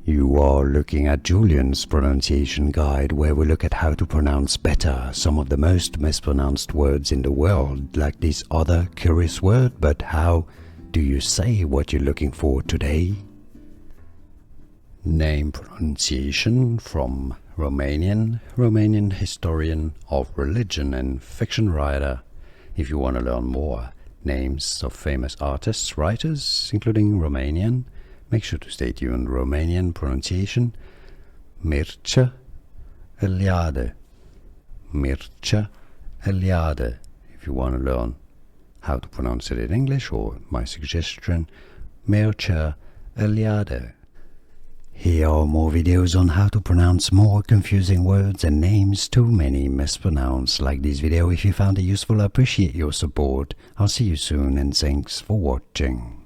You are looking at Julian's pronunciation guide, where we look at how to pronounce better some of the most mispronounced words in the world, like this other curious word. But how do you say what you're looking for today? Name pronunciation from Romanian historian of religion and fiction writer. If you want to learn more names of famous artists, writers, including Romanian, make sure to stay tuned. Romanian pronunciation, Mircea Eliade. Mircea Eliade. If you want to learn how to pronounce it in English, or my suggestion, Mircea Eliade. Here are more videos on how to pronounce more confusing words and names too many mispronounced. Like this video if you found it useful. I appreciate your support. I'll see you soon and thanks for watching.